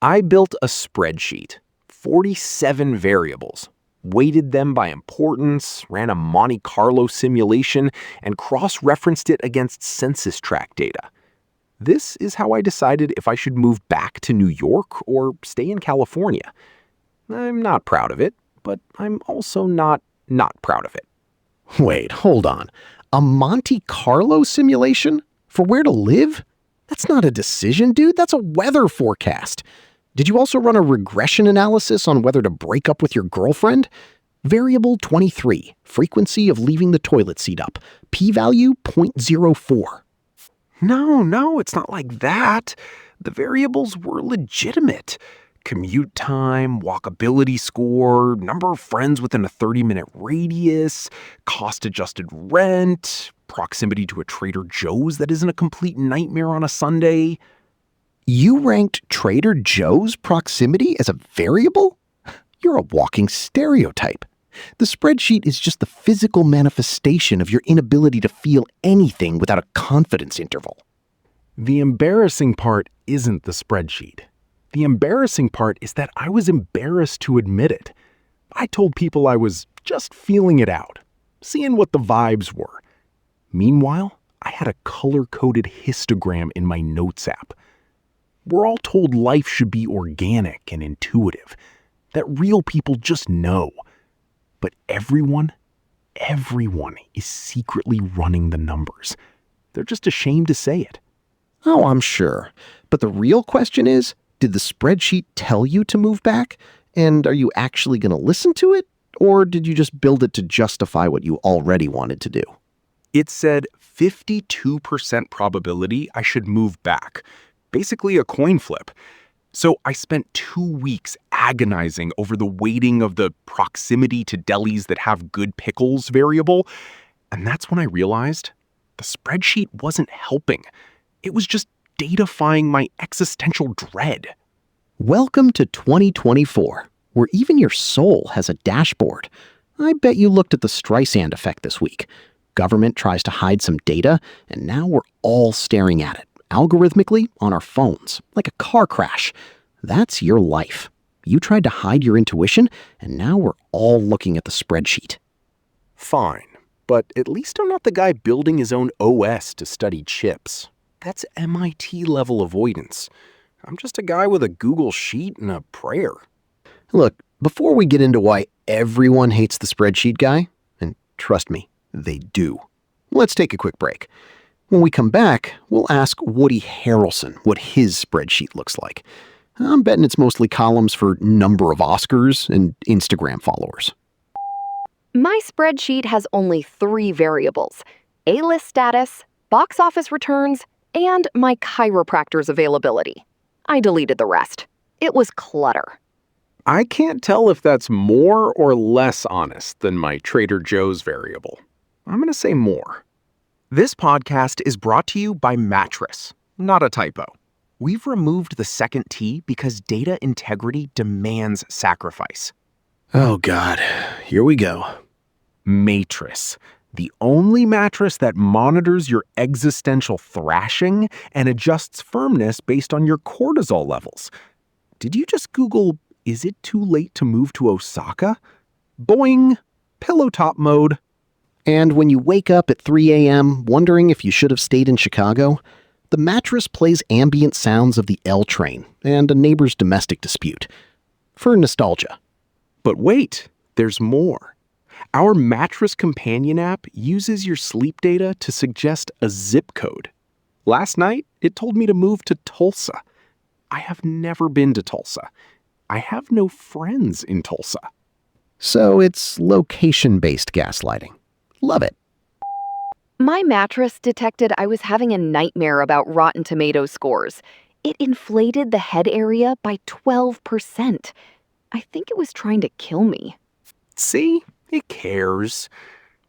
I built a spreadsheet, 47 variables, weighted them by importance, ran a Monte Carlo simulation, and cross-referenced it against census tract data. This is how I decided if I should move back to New York or stay in California. I'm not proud of it, but I'm also not proud of it. Wait, hold on. A Monte Carlo simulation? For where to live? That's not a decision, dude. That's a weather forecast. Did you also run a regression analysis on whether to break up with your girlfriend? Variable 23, frequency of leaving the toilet seat up, p-value 0.04. No, it's not like that. The variables were legitimate. Commute time, walkability score, number of friends within a 30-minute radius, cost-adjusted rent, proximity to a Trader Joe's that isn't a complete nightmare on a Sunday. You ranked Trader Joe's proximity as a variable? You're a walking stereotype. The spreadsheet is just the physical manifestation of your inability to feel anything without a confidence interval. The embarrassing part isn't the spreadsheet. The embarrassing part is that I was embarrassed to admit it. I told people I was just feeling it out, seeing what the vibes were. Meanwhile, I had a color-coded histogram in my notes app. We're all told life should be organic and intuitive, that real people just know. But everyone is secretly running the numbers. They're just ashamed to say it. Oh, I'm sure. But the real question is, did the spreadsheet tell you to move back? And are you actually going to listen to it? Or did you just build it to justify what you already wanted to do? It said 52% probability I should move back. Basically a coin flip. So I spent 2 weeks agonizing over the weighting of the proximity to delis that have good pickles variable. And that's when I realized the spreadsheet wasn't helping. It was just datafying my existential dread. Welcome to 2024, where even your soul has a dashboard. I bet you looked at the Streisand effect this week. Government tries to hide some data, and now we're all staring at it, algorithmically on our phones, like a car crash. That's your life. You tried to hide your intuition, and now we're all looking at the spreadsheet. Fine, but at least I'm not the guy building his own OS to study chips. That's MIT-level avoidance. I'm just a guy with a Google Sheet and a prayer. Look, before we get into why everyone hates the spreadsheet guy, and trust me, they do, let's take a quick break. When we come back, we'll ask Woody Harrelson what his spreadsheet looks like. I'm betting it's mostly columns for number of Oscars and Instagram followers. My spreadsheet has only 3 variables: A-list status, box office returns, and my chiropractor's availability. I deleted the rest. It was clutter. I can't tell if that's more or less honest than my Trader Joe's variable. I'm going to say more. This podcast is brought to you by Mattress, not a typo. We've removed the second T because data integrity demands sacrifice. Oh God, here we go. Mattress, the only mattress that monitors your existential thrashing and adjusts firmness based on your cortisol levels. Did you just Google, is it too late to move to Osaka? Boing, pillow top mode. And when you wake up at 3 a.m. wondering if you should have stayed in Chicago, the mattress plays ambient sounds of the L train and a neighbor's domestic dispute. For nostalgia. But wait, there's more. Our Mattress Companion app uses your sleep data to suggest a zip code. Last night, it told me to move to Tulsa. I have never been to Tulsa. I have no friends in Tulsa. So it's location-based gaslighting. Love it. My mattress detected I was having a nightmare about Rotten Tomatoes scores. It inflated the head area by 12%. I think it was trying to kill me. See? It cares.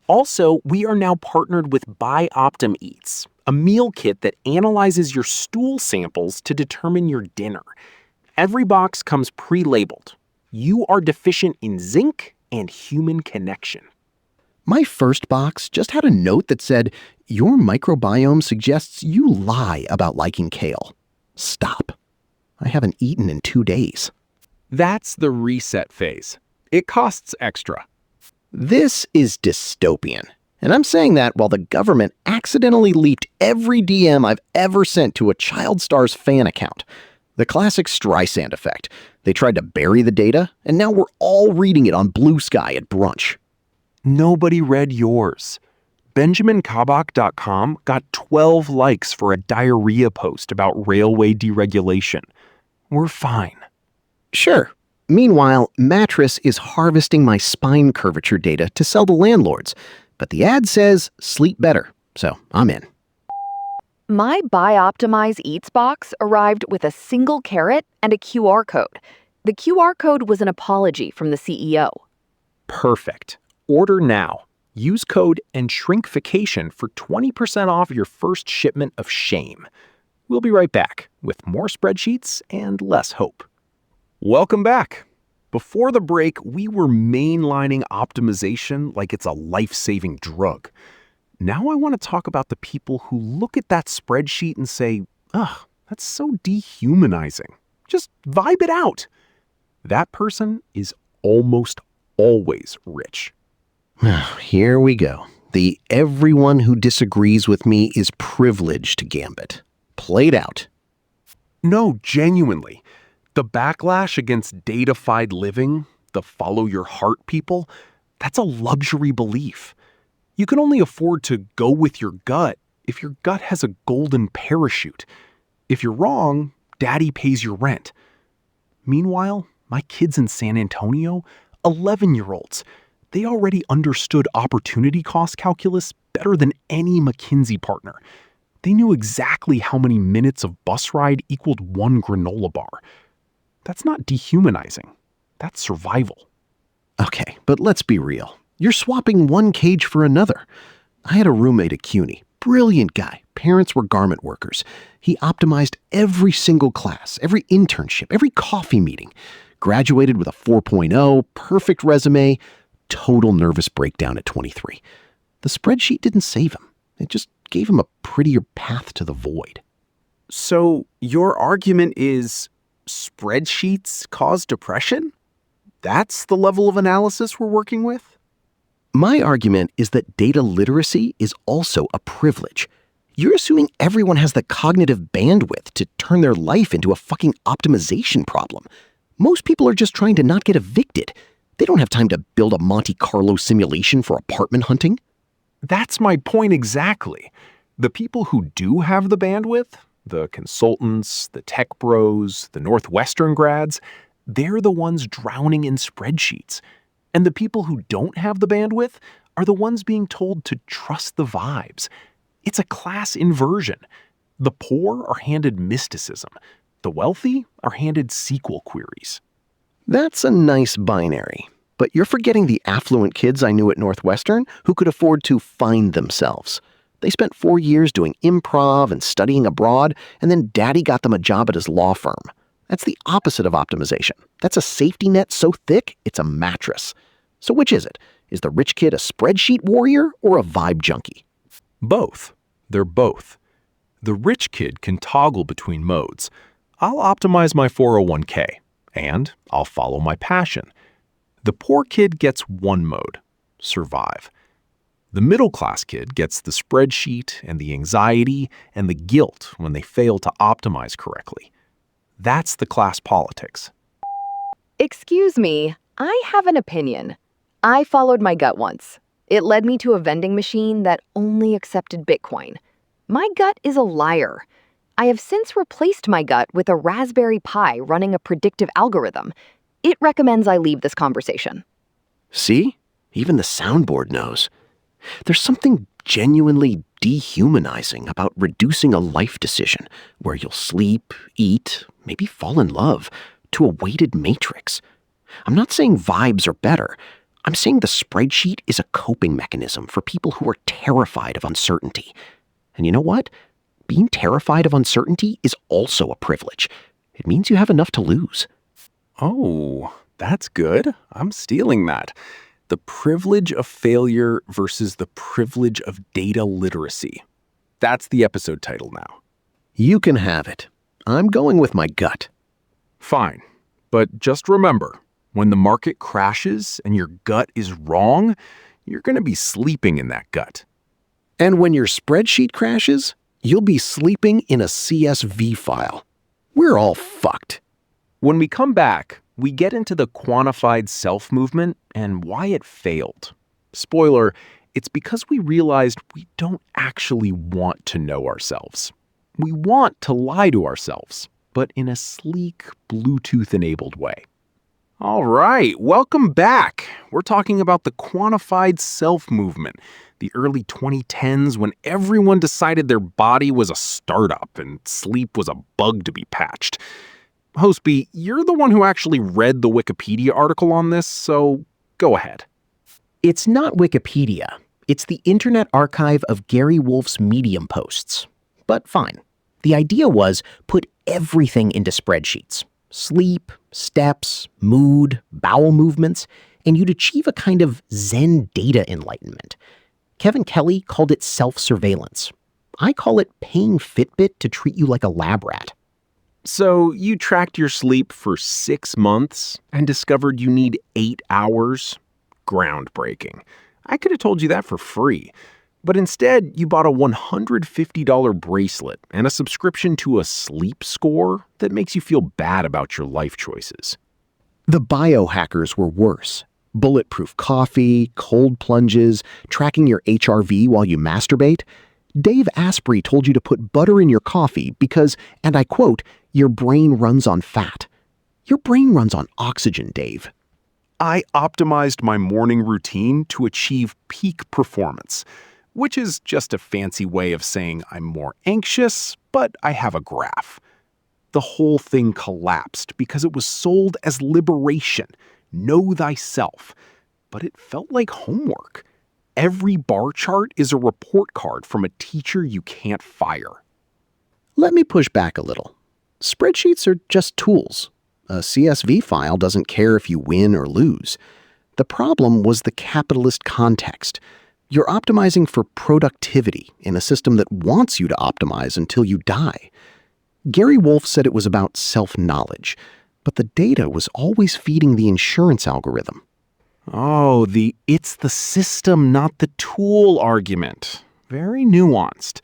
Also, we are now partnered with Buy Optum Eats, a meal kit that analyzes your stool samples to determine your dinner. Every box comes pre-labeled. You are deficient in zinc and human connection. My first box just had a note that said, your microbiome suggests you lie about liking kale. Stop. I haven't eaten in 2 days. That's the reset phase. It costs extra. This is dystopian. And I'm saying that while the government accidentally leaked every DM I've ever sent to a Child Stars fan account. The classic Streisand effect. They tried to bury the data, and now we're all reading it on Blue Sky at brunch. Nobody read yours. BenjaminKabak.com got 12 likes for a diarrhea post about railway deregulation. We're fine. Sure. Meanwhile, Mattress is harvesting my spine curvature data to sell to landlords, but the ad says sleep better, so I'm in. My Buy Optimize Eats box arrived with a single carrot and a QR code. The QR code was an apology from the CEO. Perfect. Order now. Use code and shrinkfication for 20% off your first shipment of shame. We'll be right back with more spreadsheets and less hope. Welcome back. Before the break, we were mainlining optimization like it's a life-saving drug. Now I want to talk about the people who look at that spreadsheet and say, ugh, that's so dehumanizing. Just vibe it out. That person is almost always rich. Here we go. The everyone who disagrees with me is privileged gambit. Played out. No, genuinely. The backlash against datafied living, the follow your heart people, that's a luxury belief. You can only afford to go with your gut if your gut has a golden parachute. If you're wrong, daddy pays your rent. Meanwhile, my kids in San Antonio, 11-year-olds, they already understood opportunity cost calculus better than any McKinsey partner. They knew exactly how many minutes of bus ride equaled one granola bar. That's not dehumanizing. That's survival. Okay, but let's be real. You're swapping one cage for another. I had a roommate at CUNY. Brilliant guy. Parents were garment workers. He optimized every single class, every internship, every coffee meeting. Graduated with a 4.0, perfect resume, total nervous breakdown at 23. The spreadsheet didn't save him. It just gave him a prettier path to the void. So your argument is spreadsheets cause depression? That's the level of analysis we're working with? My argument is that data literacy is also a privilege. You're assuming everyone has the cognitive bandwidth to turn their life into a fucking optimization problem. Most people are just trying to not get evicted. They don't have time to build a Monte Carlo simulation for apartment hunting. That's my point exactly. The people who do have the bandwidth, the consultants, the tech bros, the Northwestern grads, they're the ones drowning in spreadsheets. And the people who don't have the bandwidth are the ones being told to trust the vibes. It's a class inversion. The poor are handed mysticism. The wealthy are handed SQL queries. That's a nice binary. But you're forgetting the affluent kids I knew at Northwestern who could afford to find themselves. They spent 4 years doing improv and studying abroad, and then daddy got them a job at his law firm. That's the opposite of optimization. That's a safety net so thick, it's a mattress. So which is it? Is the rich kid a spreadsheet warrior or a vibe junkie? Both. They're both. The rich kid can toggle between modes. I'll optimize my 401k, and I'll follow my passion. The poor kid gets one mode, survive. The middle-class kid gets the spreadsheet and the anxiety and the guilt when they fail to optimize correctly. That's the class politics. Excuse me, I have an opinion. I followed my gut once. It led me to a vending machine that only accepted Bitcoin. My gut is a liar. I have since replaced my gut with a Raspberry Pi running a predictive algorithm. It recommends I leave this conversation. See? Even the soundboard knows. There's something genuinely dehumanizing about reducing a life decision where you'll sleep, eat, maybe fall in love to a weighted matrix. I'm not saying vibes are better. I'm saying the spreadsheet is a coping mechanism for people who are terrified of uncertainty. And you know what? Being terrified of uncertainty is also a privilege. It means you have enough to lose. Oh, that's good. I'm stealing that. The privilege of failure versus the privilege of data literacy. That's the episode title now. You can have it. I'm going with my gut. Fine. But just remember, when the market crashes and your gut is wrong, you're going to be sleeping in that gut. And when your spreadsheet crashes, you'll be sleeping in a CSV file. We're all fucked. When we come back, we get into the quantified self movement and why it failed. Spoiler, it's because we realized we don't actually want to know ourselves. We want to lie to ourselves, but in a sleek, Bluetooth-enabled way. All right, welcome back. We're talking about the quantified self movement, the early 2010s when everyone decided their body was a startup and sleep was a bug to be patched. Hostby, you're the one who actually read the Wikipedia article on this, so go ahead. It's not Wikipedia. It's the Internet Archive of Gary Wolf's Medium posts. But fine. The idea was put everything into spreadsheets. Sleep, steps, mood, bowel movements, and you'd achieve a kind of Zen data enlightenment. Kevin Kelly called it self-surveillance. I call it paying Fitbit to treat you like a lab rat. So you tracked your sleep for 6 months and discovered you need 8 hours? Groundbreaking. I could have told you that for free. But instead, you bought a $150 bracelet and a subscription to a sleep score that makes you feel bad about your life choices. The biohackers were worse. Bulletproof coffee, cold plunges, tracking your HRV while you masturbate. Dave Asprey told you to put butter in your coffee because, and I quote, your brain runs on fat. Your brain runs on oxygen, Dave. I optimized my morning routine to achieve peak performance, which is just a fancy way of saying I'm more anxious, but I have a graph. The whole thing collapsed because it was sold as liberation, know thyself, but it felt like homework. Every bar chart is a report card from a teacher you can't fire. Let me push back a little. Spreadsheets are just tools. A CSV file doesn't care if you win or lose. The problem was the capitalist context. You're optimizing for productivity in a system that wants you to optimize until you die. Gary Wolf said it was about self-knowledge, but the data was always feeding the insurance algorithm. Oh, it's the system, not the tool argument. Very nuanced.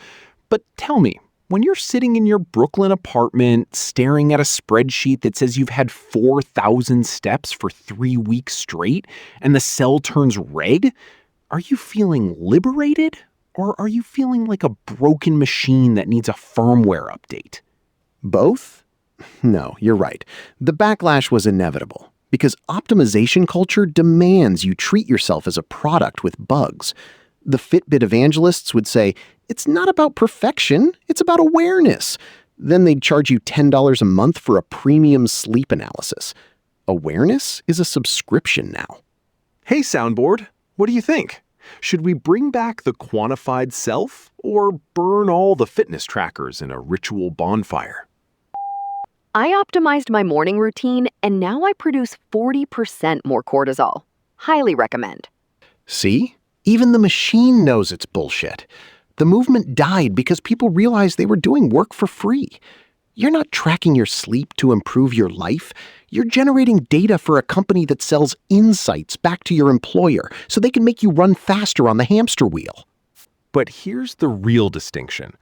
But tell me, when you're sitting in your Brooklyn apartment staring at a spreadsheet that says you've had 4,000 steps for 3 weeks straight and the cell turns red, are you feeling liberated or are you feeling like a broken machine that needs a firmware update? Both? No, you're right. The backlash was inevitable because optimization culture demands you treat yourself as a product with bugs. The Fitbit evangelists would say, it's not about perfection, it's about awareness. Then they'd charge you $10 a month for a premium sleep analysis. Awareness is a subscription now. Hey, soundboard, what do you think? Should we bring back the quantified self or burn all the fitness trackers in a ritual bonfire? I optimized my morning routine and now I produce 40% more cortisol. Highly recommend. See? Even the machine knows it's bullshit. The movement died because people realized they were doing work for free. You're not tracking your sleep to improve your life. You're generating data for a company that sells insights back to your employer so they can make you run faster on the hamster wheel. But here's the real distinction.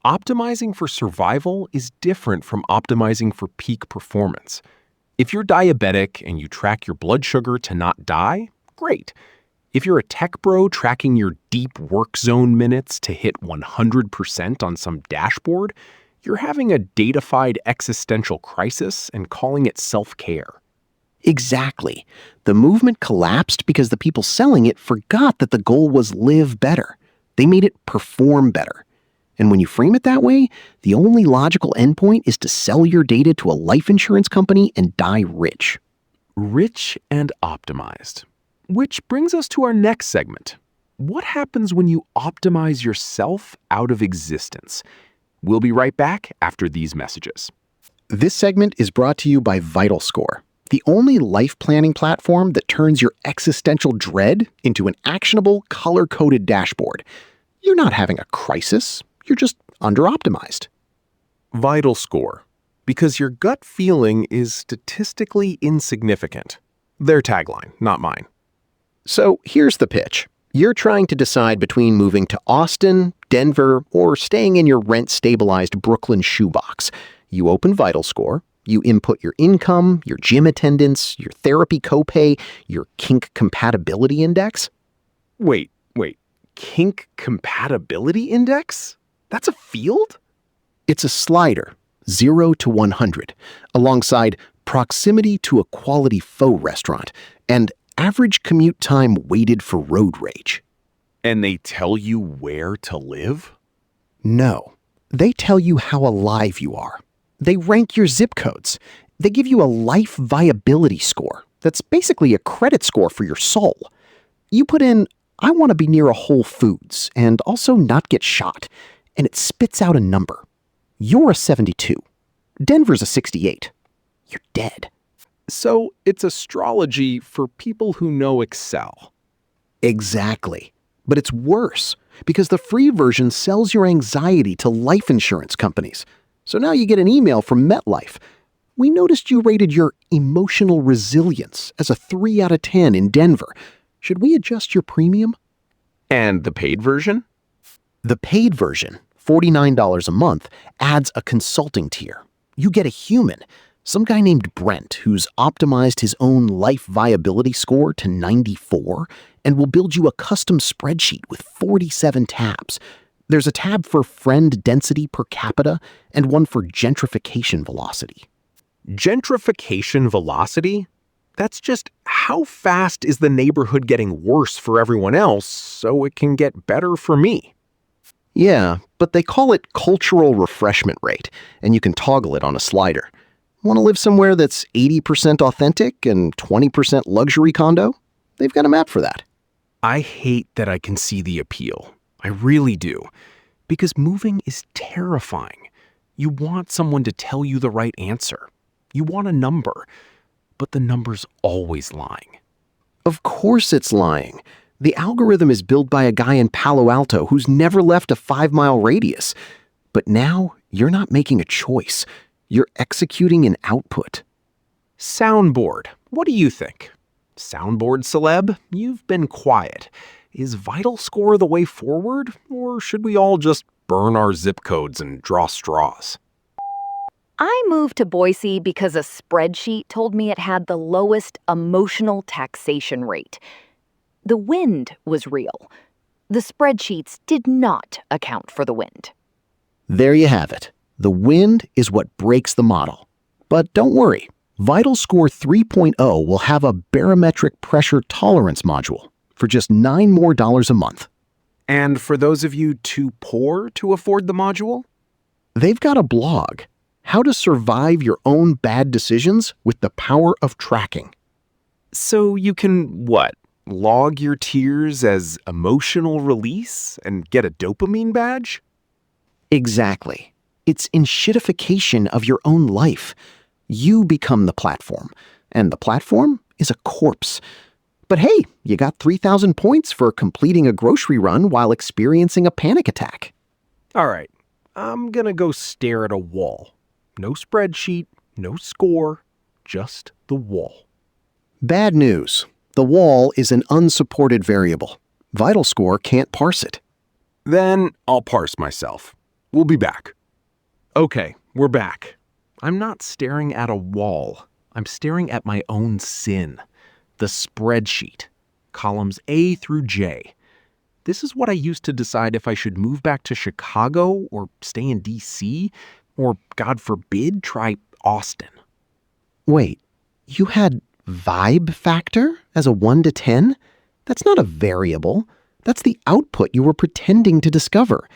Optimizing for survival is different from optimizing for peak performance. If you're diabetic and you track your blood sugar to not die, great. If you're a tech bro tracking your deep work zone minutes to hit 100% on some dashboard, you're having a Datafied existential crisis and calling it self-care. Exactly. The movement collapsed because the people selling it forgot that the goal was live better. They made it perform better. And when you frame it that way, the only logical endpoint is to sell your data to a life insurance company and die rich. Rich and optimized. Which brings us to our next segment. What happens when you optimize yourself out of existence? We'll be right back after these messages. This segment is brought to you by VitalScore, the only life planning platform that turns your existential dread into an actionable, color-coded dashboard. You're not having a crisis. You're just under-optimized. VitalScore. Because your gut feeling is statistically insignificant. Their tagline, not mine. So here's the pitch. You're trying to decide between moving to Austin, Denver, or staying in your rent-stabilized Brooklyn shoebox. You open VitalScore, you input your income, your gym attendance, your therapy copay, your kink compatibility index. Wait. Kink compatibility index? That's a field? It's a slider, 0 to 100, alongside proximity to a quality faux restaurant and average commute time weighted for road rage. And they tell you where to live? No. They tell you how alive you are. They rank your zip codes. They give you a life viability score that's basically a credit score for your soul. You put in, I want to be near a Whole Foods and also not get shot, and it spits out a number. You're a 72. Denver's a 68. You're dead. So it's astrology for people who know Excel. Exactly. But it's worse, because the free version sells your anxiety to life insurance companies. So now you get an email from MetLife. We noticed you rated your emotional resilience as a 3 out of 10 in Denver. Should we adjust your premium? And the paid version? The paid version, $49 a month, adds a consulting tier. You get a human, some guy named Brent, who's optimized his own life viability score to 94 and will build you a custom spreadsheet with 47 tabs. There's a tab for friend density per capita and one for gentrification velocity. Gentrification velocity? That's just how fast is the neighborhood getting worse for everyone else so it can get better for me. Yeah, but they call it cultural refreshment rate, and you can toggle it on a slider. Want to live somewhere that's 80% authentic and 20% luxury condo? They've got a map for that. I hate that I can see the appeal. I really do. Because moving is terrifying. You want someone to tell you the right answer. You want a number. But the number's always lying. Of course it's lying. The algorithm is built by a guy in Palo Alto who's never left a 5-mile radius. But now you're not making a choice. You're executing an output. Soundboard. What do you think? Soundboard celeb, you've been quiet. Is VitalScore the way forward, or should we all just burn our zip codes and draw straws? I moved to Boise because a spreadsheet told me it had the lowest emotional taxation rate. The wind was real. The spreadsheets did not account for the wind. There you have it. The wind is what breaks the model. But don't worry, VitalScore 3.0 will have a barometric pressure tolerance module for just $9 more a month. And for those of you too poor to afford the module? They've got a blog, How to Survive Your Own Bad Decisions with the Power of Tracking. So you can, log your tears as emotional release and get a dopamine badge? Exactly. It's enshittification of your own life. You become the platform, and the platform is a corpse. But hey, you got 3,000 points for completing a grocery run while experiencing a panic attack. All right, I'm gonna go stare at a wall. No spreadsheet, no score, just the wall. Bad news. The wall is an unsupported variable. VitalScore can't parse it. Then I'll parse myself. We'll be back. Okay, we're back. I'm not staring at a wall. I'm staring at my own sin. The spreadsheet. Columns A through J. This is what I used to decide if I should move back to Chicago or stay in D.C. or, God forbid, try Austin. Wait, you had vibe factor as a 1 to 10? That's not a variable. That's the output you were pretending to discover.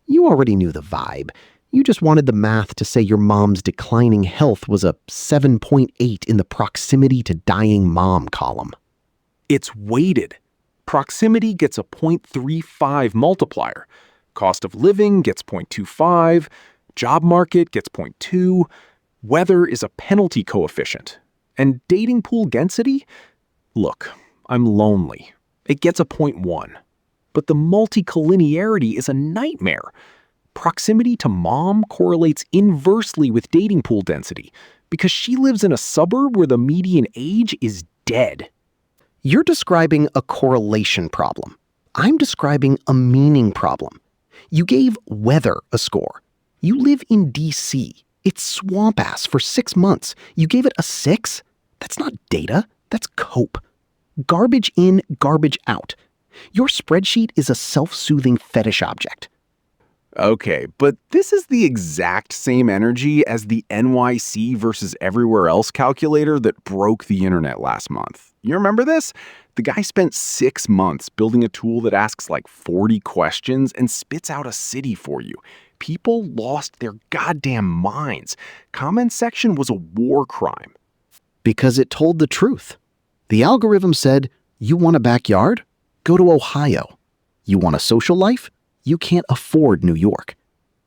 You already knew the vibe. You just wanted the math to say your mom's declining health was a 7.8 in the proximity to dying mom column. It's weighted. Proximity gets a 0.35 multiplier. Cost of living gets 0.25. Job market gets 0.2. Weather is a penalty coefficient. And dating pool density? Look, I'm lonely. It gets a 0.1. But the multicollinearity is a nightmare. Proximity to mom correlates inversely with dating pool density because she lives in a suburb where the median age is dead. You're describing a correlation problem. I'm describing a meaning problem. You gave weather a score. You live in D.C. It's swamp-ass for 6 months. You gave it a 6? That's not data. That's cope. Garbage in, garbage out. Your spreadsheet is a self-soothing fetish object. Okay, but this is the exact same energy as the NYC versus everywhere else calculator that broke the internet last month. You remember this? The guy spent 6 months building a tool that asks like 40 questions and spits out a city for you. People lost their goddamn minds. Comment section was a war crime. Because it told the truth. The algorithm said, you want a backyard? Go to Ohio. You want a social life? You can't afford New York.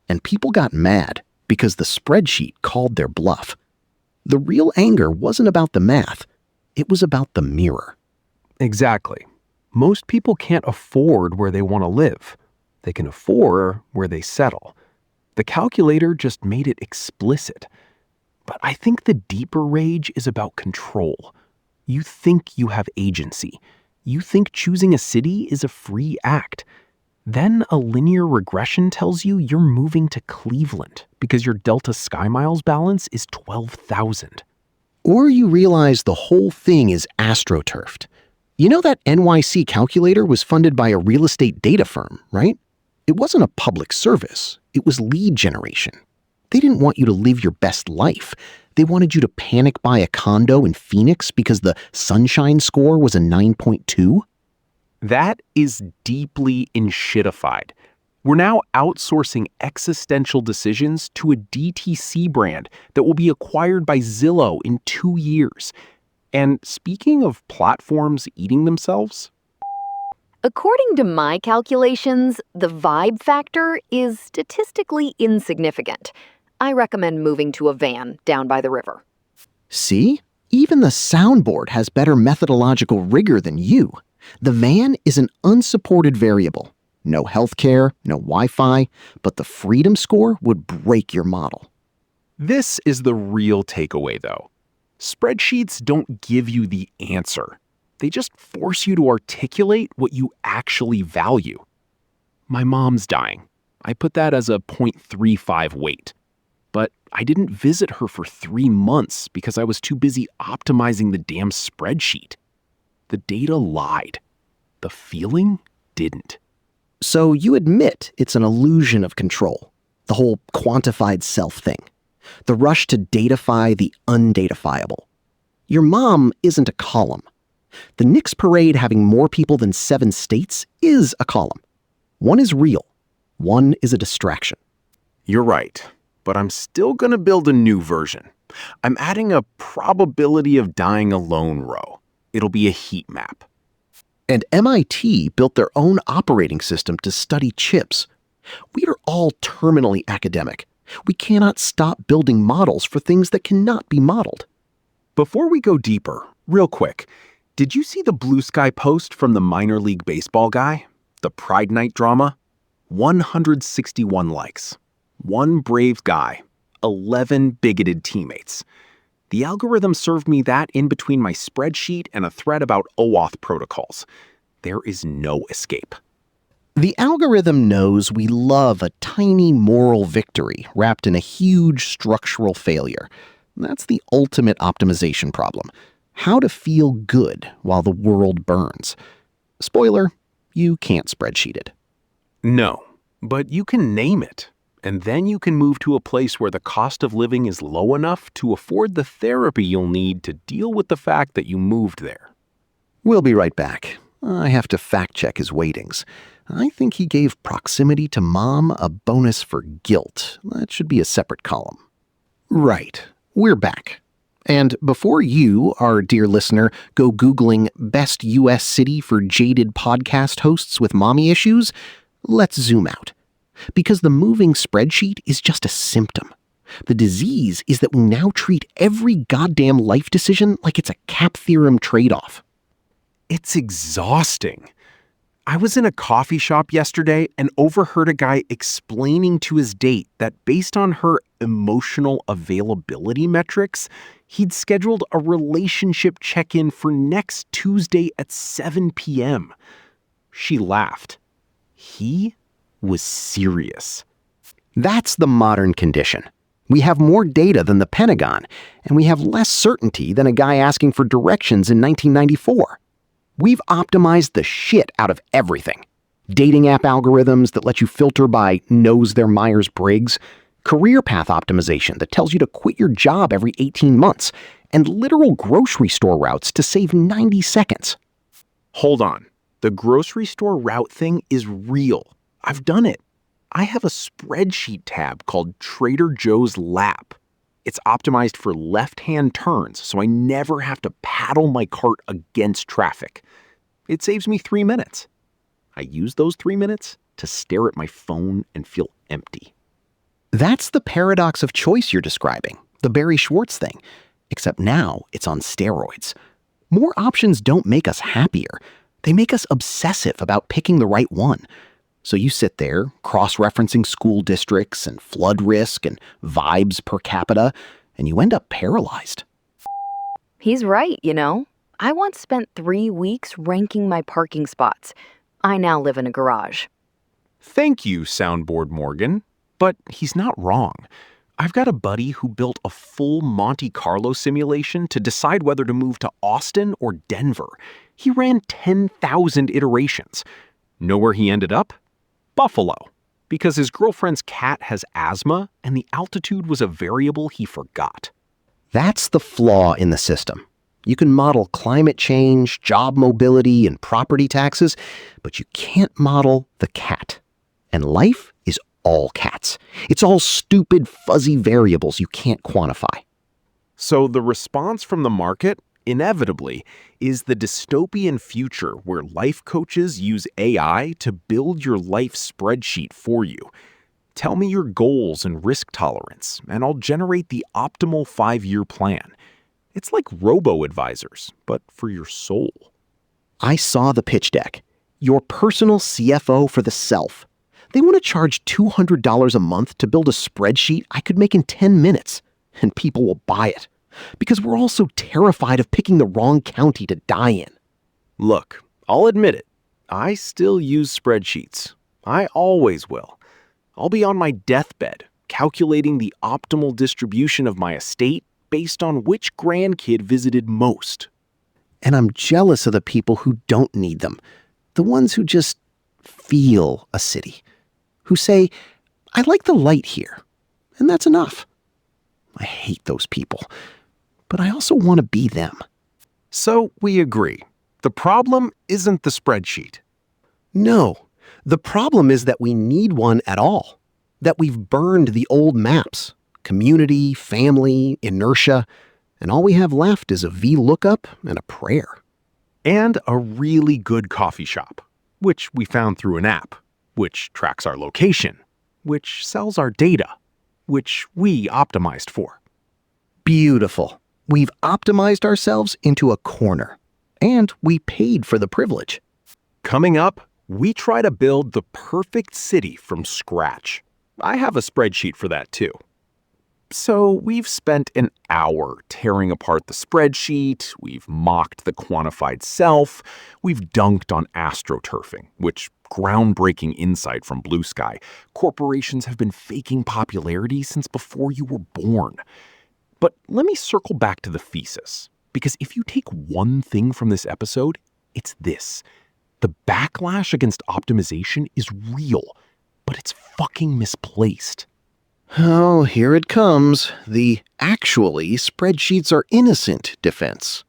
And people got mad because the spreadsheet called their bluff. The real anger wasn't about the math. It was about the mirror. Exactly. Most people can't afford where they want to live. They can afford where they settle. The calculator just made it explicit. But I think the deeper rage is about control. You think you have agency. You think choosing a city is a free act. Then a linear regression tells you you're moving to Cleveland because your Delta Sky Miles balance is 12,000. Or you realize the whole thing is astroturfed. You know that NYC calculator was funded by a real estate data firm, right? It wasn't a public service. It was lead generation. They didn't want you to live your best life. They wanted you to panic buy a condo in Phoenix because the sunshine score was a 9.2. That is deeply enshittified. We're now outsourcing existential decisions to a DTC brand that will be acquired by Zillow in 2 years. And speaking of platforms eating themselves, According to my calculations, the vibe factor is statistically insignificant. I recommend moving to a van down by the river. See? Even the soundboard has better methodological rigor than you. The van is an unsupported variable. No healthcare, no Wi-Fi, but the freedom score would break your model. this is the real takeaway though. Spreadsheets don't give you the answer. They just force you to articulate what you actually value. My mom's dying. I put that as a 0.35 weight. But I didn't visit her for 3 months because I was too busy optimizing the damn spreadsheet. The data lied. The feeling didn't. So you admit it's an illusion of control, the whole quantified self thing, the rush to datafy the undatafiable. Your mom isn't a column. The Knicks parade having more people than 7 states is a column. One is real. One is a distraction. You're right, but I'm still going to build a new version. I'm adding a probability of dying alone row. It'll be a heat map. And MIT built their own operating system to study chips. We are all terminally academic. We cannot stop building models for things that cannot be modeled. Before we go deeper, real quick, did you see the Blue Sky post from the minor league baseball guy? The Pride Night drama? 161 likes. 1 brave guy. 11 bigoted teammates. The algorithm served me that in between my spreadsheet and a thread about OAuth protocols. There is no escape. The algorithm knows we love a tiny moral victory wrapped in a huge structural failure. That's the ultimate optimization problem. How to feel good while the world burns. Spoiler, you can't spreadsheet it. No, but you can name it. And then you can move to a place where the cost of living is low enough to afford the therapy you'll need to deal with the fact that you moved there. We'll be right back. I have to fact-check his weightings. I think he gave proximity to mom a bonus for guilt. That should be a separate column. Right, we're back. And before you, our dear listener, go Googling best U.S. city for jaded podcast hosts with mommy issues, let's zoom out. Because the moving spreadsheet is just a symptom. The disease is that we now treat every goddamn life decision like it's a cap theorem trade-off. It's exhausting. I was in a coffee shop yesterday and overheard a guy explaining to his date that based on her emotional availability metrics, he'd scheduled a relationship check-in for next Tuesday at 7 p.m. She laughed. He was serious. That's the modern condition. We have more data than the Pentagon, and we have less certainty than a guy asking for directions in 1994. We've optimized the shit out of everything. Dating app algorithms that let you filter by knows their Myers-Briggs, career path optimization that tells you to quit your job every 18 months, and literal grocery store routes to save 90 seconds. Hold on. The grocery store route thing is real. I've done it. I have a spreadsheet tab called Trader Joe's Lap. It's optimized for left-hand turns, so I never have to paddle my cart against traffic. It saves me 3 minutes. I use those 3 minutes to stare at my phone and feel empty. That's the paradox of choice you're describing, the Barry Schwartz thing, except now it's on steroids. More options don't make us happier. They make us obsessive about picking the right one. So you sit there, cross-referencing school districts and flood risk and vibes per capita, and you end up paralyzed. He's right, you know. I once spent 3 weeks ranking my parking spots. I now live in a garage. Thank you, Soundboard Morgan. But he's not wrong. I've got a buddy who built a full Monte Carlo simulation to decide whether to move to Austin or Denver. He ran 10,000 iterations. Know where he ended up? Buffalo, because his girlfriend's cat has asthma and the altitude was a variable he forgot. That's the flaw in the system. You can model climate change, job mobility, and property taxes, but you can't model the cat. And life is all cats. It's all stupid, fuzzy variables you can't quantify. So the response from the market, inevitably, is the dystopian future where life coaches use AI to build your life spreadsheet for you. Tell me your goals and risk tolerance, and I'll generate the optimal 5-year plan. It's like robo-advisors, but for your soul. I saw the pitch deck. Your personal CFO for the self. They want to charge $200 a month to build a spreadsheet I could make in 10 minutes, and people will buy it. Because we're all so terrified of picking the wrong county to die in. Look, I'll admit it. I still use spreadsheets. I always will. I'll be on my deathbed, calculating the optimal distribution of my estate based on which grandkid visited most. And I'm jealous of the people who don't need them. The ones who just feel a city. Who say, I like the light here, and that's enough. I hate those people. But I also want to be them. So we agree. The problem isn't the spreadsheet. No, the problem is that we need one at all. That we've burned the old maps, community, family, inertia, and all we have left is a VLOOKUP and a prayer. And a really good coffee shop, which we found through an app, which tracks our location, which sells our data, which we optimized for. Beautiful. We've optimized ourselves into a corner, and we paid for the privilege. Coming up, we try to build the perfect city from scratch. I have a spreadsheet for that too. So we've spent an hour tearing apart the spreadsheet, we've mocked the quantified self, we've dunked on astroturfing, which groundbreaking insight from Blue Sky. Corporations have been faking popularity since before you were born. But let me circle back to the thesis, because if you take one thing from this episode, it's this. The backlash against optimization is real, but it's fucking misplaced. Oh, here it comes. The actually spreadsheets are innocent defense.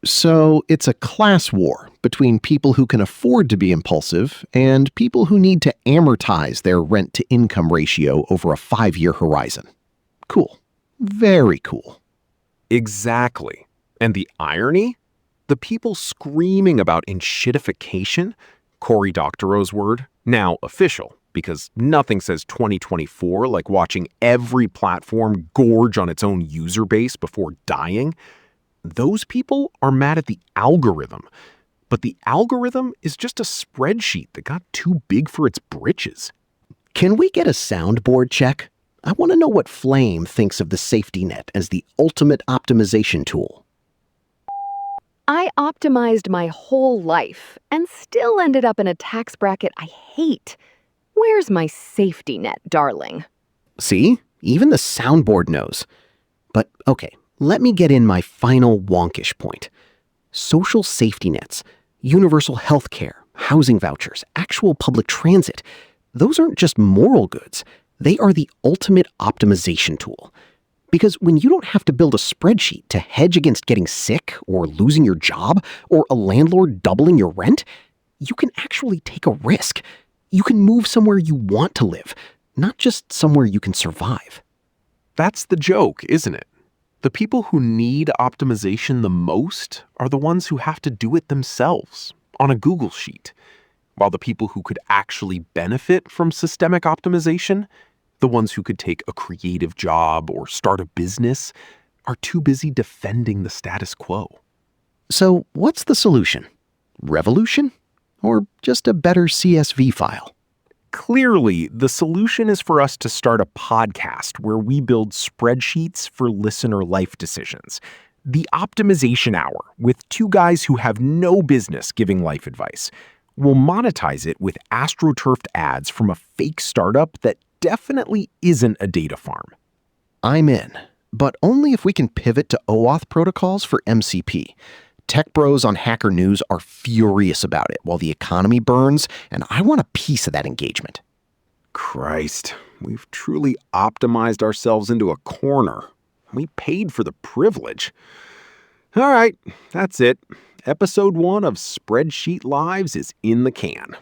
So it's a class war between people who can afford to be impulsive and people who need to amortize their rent-to-income ratio over a 5-year horizon. Cool. Very cool. Exactly. And the irony? The people screaming about enshittification, Cory Doctorow's word, now official, because nothing says 2024 like watching every platform gorge on its own user base before dying. Those people are mad at the algorithm. But the algorithm is just a spreadsheet that got too big for its britches. Can we get a soundboard check? I want to know what Flame thinks of the safety net as the ultimate optimization tool. I optimized my whole life and still ended up in a tax bracket I hate. Where's my safety net, darling? See? Even the soundboard knows. But okay, let me get in my final wonkish point. Social safety nets, universal health care, housing vouchers, actual public transit, those aren't just moral goods. They are the ultimate optimization tool. Because when you don't have to build a spreadsheet to hedge against getting sick or losing your job or a landlord doubling your rent, you can actually take a risk. You can move somewhere you want to live, not just somewhere you can survive. That's the joke, isn't it? The people who need optimization the most are the ones who have to do it themselves on a Google sheet, while the people who could actually benefit from systemic optimization, the ones who could take a creative job or start a business, are too busy defending the status quo. So what's the solution? Revolution? Or just a better CSV file? Clearly, the solution is for us to start a podcast where we build spreadsheets for listener life decisions. The Optimization Hour, with two guys who have no business giving life advice. We'll monetize it with astroturfed ads from a fake startup that definitely isn't a data farm. I'm in, but only if we can pivot to OAuth protocols for MCP. Tech bros on Hacker News are furious about it while the economy burns, and I want a piece of that engagement. Christ, we've truly optimized ourselves into a corner. We paid for the privilege. All right, that's it. Episode 1 of Spreadsheet Lives is in the can.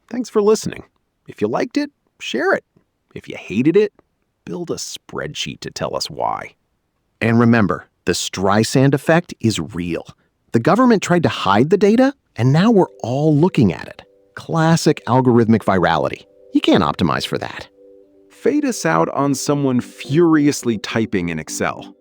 Thanks for listening. If you liked it, share it. If you hated it, build a spreadsheet to tell us why. And remember, the Streisand effect is real. The government tried to hide the data, and now we're all looking at it. Classic algorithmic virality. You can't optimize for that. Fade us out on someone furiously typing in Excel.